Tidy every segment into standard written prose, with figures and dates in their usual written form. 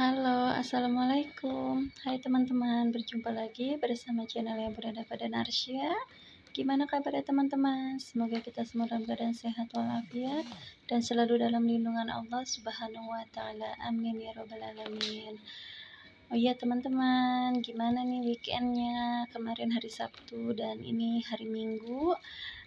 Halo, assalamualaikum. Hai teman-teman, berjumpa lagi bersama channel yang berada pada Narsya. Gimana kabarnya teman-teman? Semoga kita semua dalam keadaan sehat walafiat dan selalu dalam lindungan Allah Subhanahu wa Ta'ala. Amin ya Robbal 'Alamin. Oh iya teman-teman, gimana nih weekendnya? Kemarin hari Sabtu dan ini hari Minggu.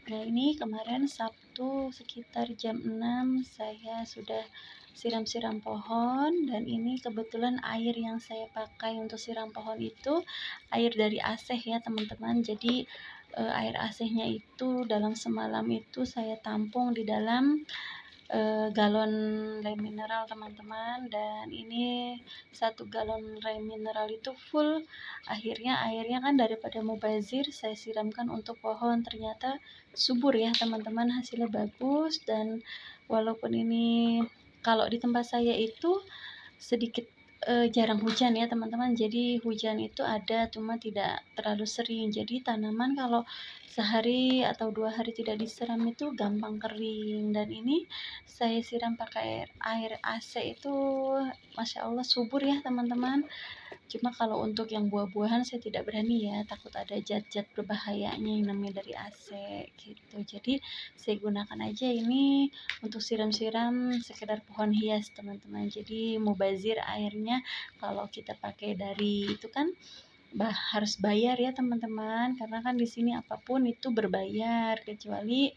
Nah ini kemarin Sabtu sekitar jam 6 saya sudah siram-siram pohon, dan ini kebetulan air yang saya pakai untuk siram pohon itu air dari AC ya teman-teman. Jadi air AC-nya itu dalam semalam itu saya tampung di dalam galon lem mineral teman-teman, dan ini 1 galon lem mineral itu full. Akhirnya airnya kan daripada mubazir saya siramkan untuk pohon, ternyata subur ya teman-teman, hasilnya bagus. Dan walaupun ini kalau di tempat saya itu sedikit jarang hujan ya teman-teman, jadi hujan itu ada cuma tidak terlalu sering, jadi tanaman kalau sehari atau 2 hari tidak disiram itu gampang kering. Dan ini saya siram pakai air AC itu Masya Allah subur ya teman-teman. Cuma kalau untuk yang buah-buahan saya tidak berani ya, takut ada zat-zat berbahayanya yang namanya dari AC gitu. Jadi saya gunakan aja ini untuk siram-siram sekedar pohon hias teman-teman. Jadi mubazir airnya. Kalau kita pakai dari itu kan harus bayar ya teman-teman, karena kan di sini apapun itu berbayar, kecuali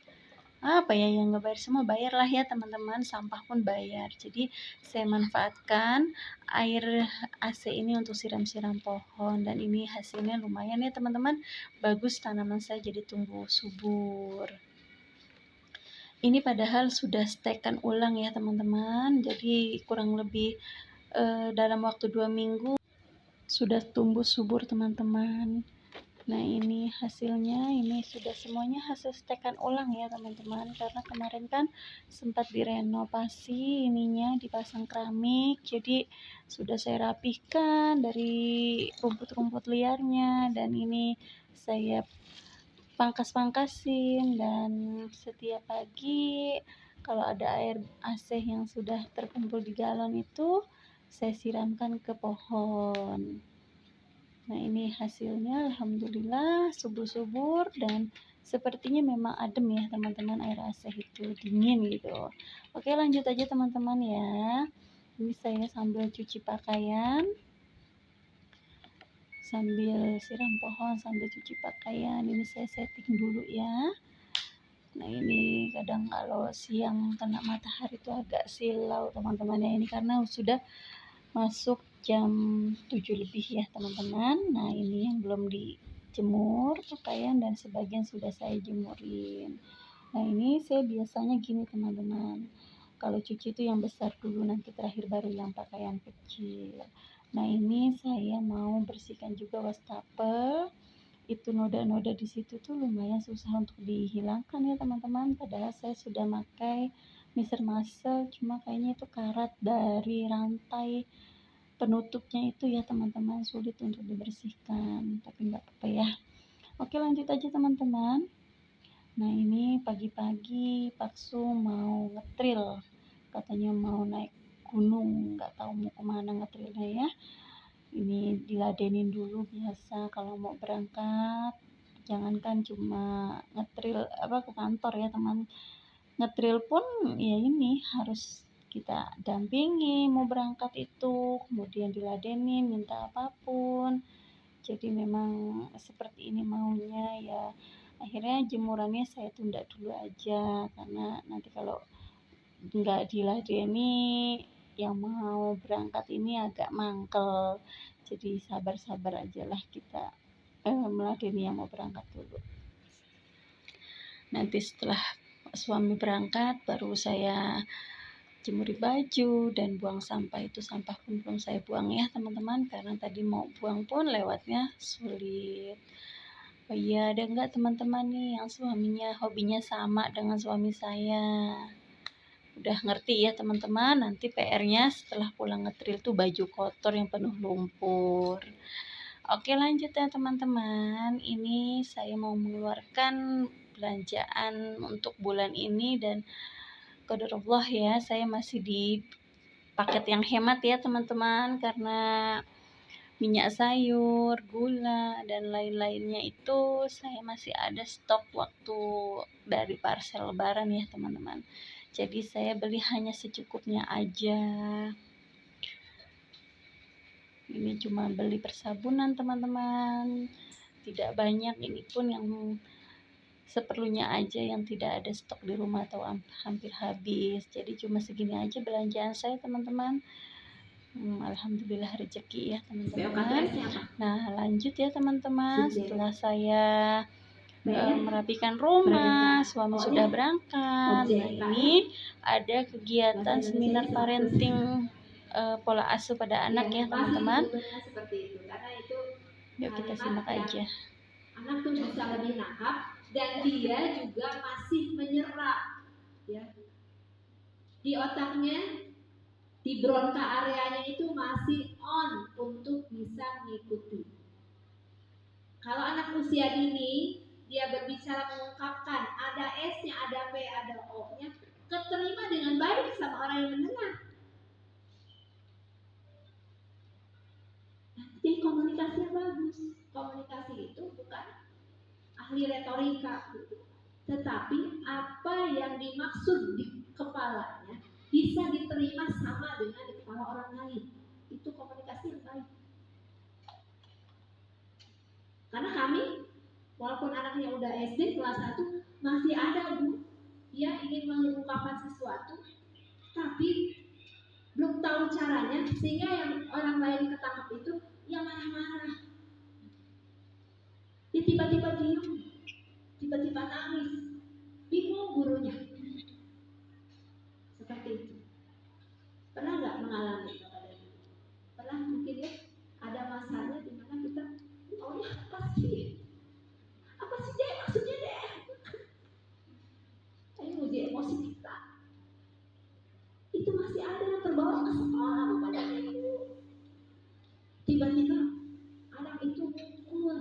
apa ya yang nggak bayar, semua bayar lah ya teman-teman, sampah pun bayar. Jadi saya manfaatkan air AC ini untuk siram-siram pohon, dan ini hasilnya lumayan ya teman-teman, bagus, tanaman saya jadi tumbuh subur. Ini padahal sudah stekan ulang ya teman-teman, jadi kurang lebih dalam waktu 2 minggu sudah tumbuh subur teman-teman. Nah ini hasilnya, ini sudah semuanya hasil stekan ulang ya teman-teman, karena kemarin kan sempat direnovasi ininya, dipasang keramik, jadi sudah saya rapihkan dari rumput-rumput liarnya, dan ini saya pangkas-pangkasin. Dan setiap pagi kalau ada air AC yang sudah terkumpul di galon itu saya siramkan ke pohon. Nah ini hasilnya alhamdulillah subur-subur, dan sepertinya memang adem ya teman-teman, air AC itu dingin gitu. Oke lanjut aja teman-teman ya. Ini saya sambil cuci pakaian, sambil siram pohon, sambil cuci pakaian. Ini saya setting dulu ya. Nah ini kadang kalau siang kena matahari itu agak silau teman-teman ya, ini karena sudah masuk jam 7 lebih ya teman-teman. Nah ini yang belum dijemur pakaian, dan sebagian sudah saya jemurin. Nah ini saya biasanya gini teman-teman, kalau cuci itu yang besar dulu, nanti terakhir baru yang pakaian kecil. Nah ini saya mau bersihkan juga wastafel, itu noda-noda di situ tuh lumayan susah untuk dihilangkan ya teman-teman, padahal saya sudah pakai mister muscle, cuma kayaknya itu karat dari rantai penutupnya itu ya teman-teman, sulit untuk dibersihkan, tapi nggak apa-apa ya. Oke lanjut aja teman-teman. Nah ini pagi-pagi Pak Su mau ngetril, katanya mau naik gunung, nggak tahu mau kemana ngetrilnya ya. Ini diladenin dulu, biasa kalau mau berangkat jangankan cuma ngetril ke kantor ya teman, ngetril pun ya ini harus kita dampingi mau berangkat itu, kemudian diladenin, minta apapun. Jadi memang seperti ini maunya ya. Akhirnya jemurannya saya tunda dulu aja, karena nanti kalau nggak diladeni yang mau berangkat ini agak mangkel. Jadi sabar-sabar aja lah kita meladeni yang mau berangkat dulu. Nanti setelah suami berangkat baru saya jemuri baju dan buang sampah. Itu sampah pun belum saya buang ya teman-teman, karena tadi mau buang pun lewatnya sulit. Oh iya, ada enggak teman-teman nih yang suaminya hobinya sama dengan suami saya? Udah ngerti ya teman-teman, nanti PR-nya setelah pulang ngetril tuh baju kotor yang penuh lumpur. Oke lanjut ya teman-teman, ini saya mau mengeluarkan belanjaan untuk bulan ini, dan qadarullah ya, saya masih paket yang hemat ya teman-teman, karena minyak sayur, gula, dan lain-lainnya itu saya masih ada stok waktu dari parcel lebaran ya teman-teman. Jadi saya beli hanya secukupnya aja. Ini cuma beli persabunan teman-teman, tidak banyak, ini pun yang seperlunya aja, yang tidak ada stok di rumah atau hampir habis. Jadi cuma segini aja belanjaan saya teman-teman. Alhamdulillah rezeki ya teman-teman. Nah lanjut ya teman-teman, setelah saya merapikan rumah, suami sudah berangkat. Nah ini ada kegiatan seminar parenting pola asuh pada anak ya teman-teman. Yuk kita simak aja. Anak tuh bisa lebih nangkap dan dia juga masih menyerap ya. Di otaknya, di bronka areanya itu masih on untuk bisa mengikuti. Kalau anak usia dini, dia berbicara mengungkapkan, ada S-nya, ada P, ada O-nya, keterima dengan baik sama orang yang mendengar. Jadi komunikasinya bagus. Komunikasi itu bukan ahli retorika, tetapi apa yang dimaksud di kepalanya bisa diterima sama dengan di kepala orang lain. Itu komunikasi yang baik. Karena kami, walaupun anaknya udah SD kelas 1, masih ada Bu, dia ingin mengungkapkan sesuatu, tapi belum tahu caranya, sehingga yang orang lain ketangkap itu yang marah-marah. Dia tiba-tiba diam, tiba-tiba nangis, bingung gurunya. Seperti itu. Pernah nggak mengalami kepada itu? Pernah mungkin ya, ada masanya di mana kita, oh ya apa sih deh maksudnya deh. Ini uji emosi kita. Itu masih ada yang terbawa ke sekolah kepada itu. Tiba-tiba anak itu mukul,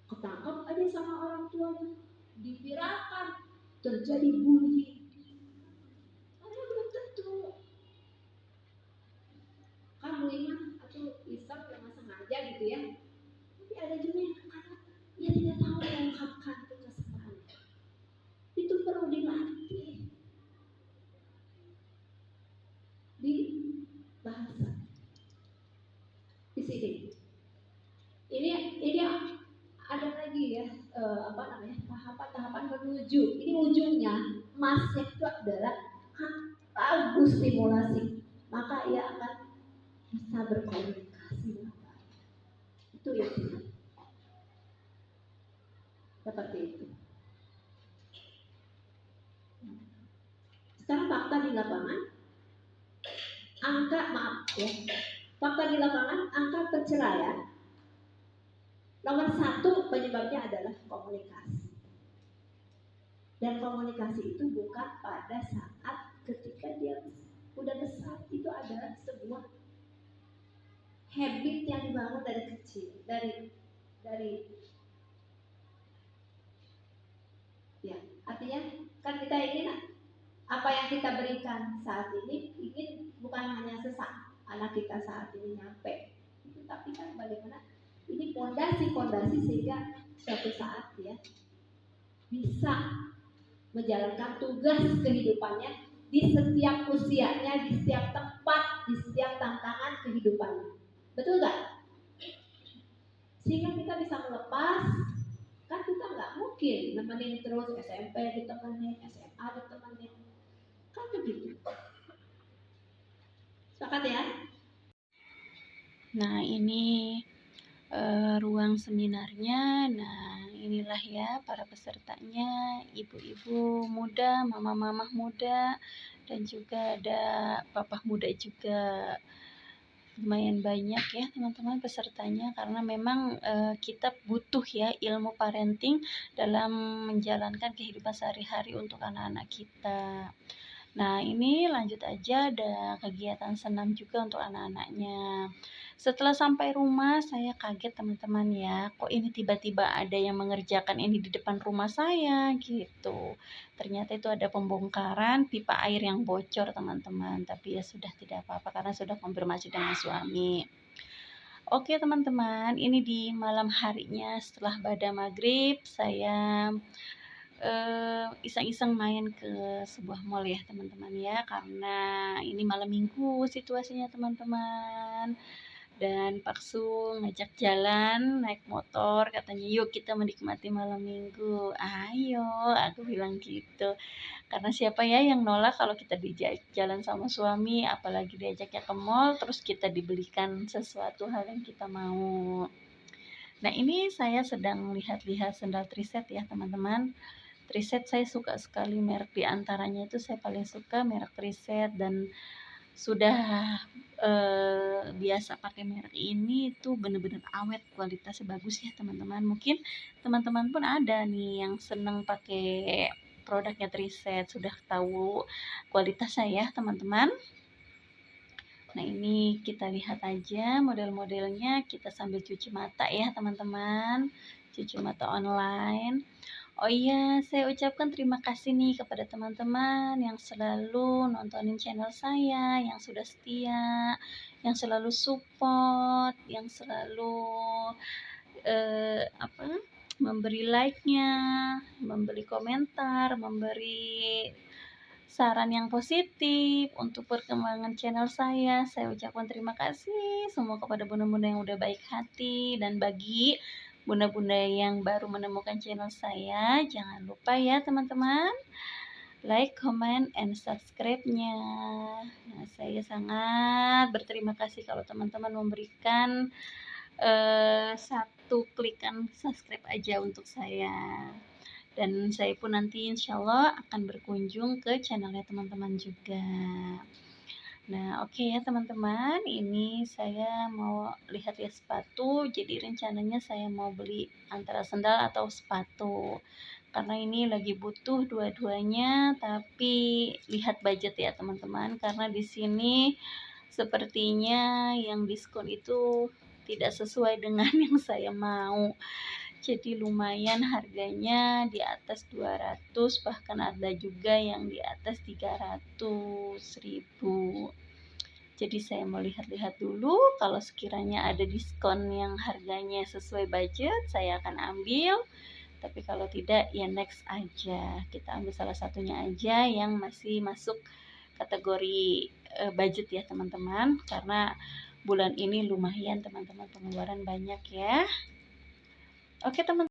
ketangkap aja sama orang tuanya, diviralkan, terjadi bullying. Karena belum tentu. Kan bullying atau iseng dengan sengaja gitu ya. Tapi ada juga yang anak dia tidak tahu mengungkapkan kesalahan. Itu perlu dilatih di bahasa. Di sini. Ini ada lagi ya, tahapan menuju. Ini ujungnya, emasnya itu adalah bagus stimulasi, maka ia akan bisa berkomunikasi. Itu ya, seperti itu. Sekarang fakta di lapangan, fakta di lapangan, angka perceraian nomor 1 penyebabnya adalah komunikasi. Dan komunikasi itu bukan pada saat ketika dia udah besar, itu adalah sebuah habit yang dibangun dari kecil, dari ya, artinya kan kita ingin apa yang kita berikan saat ini, ingin bukan hanya sesaat anak kita saat ini nyampe itu, tapi kan bagaimana ini pondasi sehingga suatu saat ya bisa menjalankan tugas kehidupannya di setiap usianya, di setiap tempat, di setiap tantangan kehidupannya. Betul nggak? Sehingga kita bisa melepas, kan kita nggak mungkin nemenin terus SMP ditemenin, SMA ditemenin, kan begitu. Sepakat ya? Nah ini ruang seminarnya. Nah inilah ya para pesertanya, ibu-ibu muda, mama-mama muda, dan juga ada papa muda juga. Lumayan banyak ya teman-teman pesertanya, karena memang kita butuh ya ilmu parenting dalam menjalankan kehidupan sehari-hari untuk anak-anak kita. Nah, ini lanjut aja ada kegiatan senam juga untuk anak-anaknya. Setelah sampai rumah saya kaget teman-teman ya, kok ini tiba-tiba ada yang mengerjakan ini di depan rumah saya gitu. Ternyata itu ada pembongkaran pipa air yang bocor teman-teman, tapi ya sudah tidak apa-apa karena sudah konfirmasi dengan suami. Oke teman-teman, ini di malam harinya setelah pada maghrib saya iseng-iseng main ke sebuah mall ya teman-teman ya, karena ini malam minggu situasinya teman-teman. Dan Pak Su ngajak jalan naik motor, katanya yuk kita menikmati malam minggu. Ayo, aku bilang gitu. Karena siapa ya yang nolak kalau kita diajak jalan sama suami, apalagi diajaknya ke mall, terus kita dibelikan sesuatu hal yang kita mau. Nah ini saya sedang lihat-lihat sendal triset ya teman-teman. Triset saya suka sekali, merek di antaranya itu saya paling suka merek Triset, dan sudah biasa pakai merek ini itu bener-bener awet, kualitasnya bagus ya teman-teman. Mungkin teman-teman pun ada nih yang seneng pakai produknya Triset, sudah tahu kualitasnya ya teman-teman. Nah ini kita lihat aja model-modelnya, kita sambil cuci mata ya teman-teman, cuci mata online. Oh iya, saya ucapkan terima kasih nih kepada teman-teman yang selalu nontonin channel saya, yang sudah setia, yang selalu support, yang selalu memberi like-nya, memberi komentar, memberi saran yang positif untuk perkembangan channel saya. Saya ucapkan terima kasih semua kepada bunda-bunda yang udah baik hati, dan bagi bunda-bunda yang baru menemukan channel saya, jangan lupa ya teman-teman, like, comment, and subscribe-nya. Nah, saya sangat berterima kasih kalau teman-teman memberikan satu klikan subscribe aja untuk saya. Dan saya pun nanti insya Allah akan berkunjung ke channelnya teman-teman juga. Nah, oke ya teman-teman, ini saya mau lihat-lihat sepatu. Jadi rencananya saya mau beli antara sendal atau sepatu. Karena ini lagi butuh dua-duanya, tapi lihat budget ya teman-teman. Karena di sini sepertinya yang diskon itu tidak sesuai dengan yang saya mau. Jadi lumayan harganya di atas 200, bahkan ada juga yang di atas 300.000. Jadi saya mau lihat-lihat dulu, kalau sekiranya ada diskon yang harganya sesuai budget, saya akan ambil. Tapi kalau tidak, ya next aja. Kita ambil salah satunya aja yang masih masuk kategori budget ya teman-teman. Karena bulan ini lumayan teman-teman, pengeluaran banyak ya. Oke teman-teman.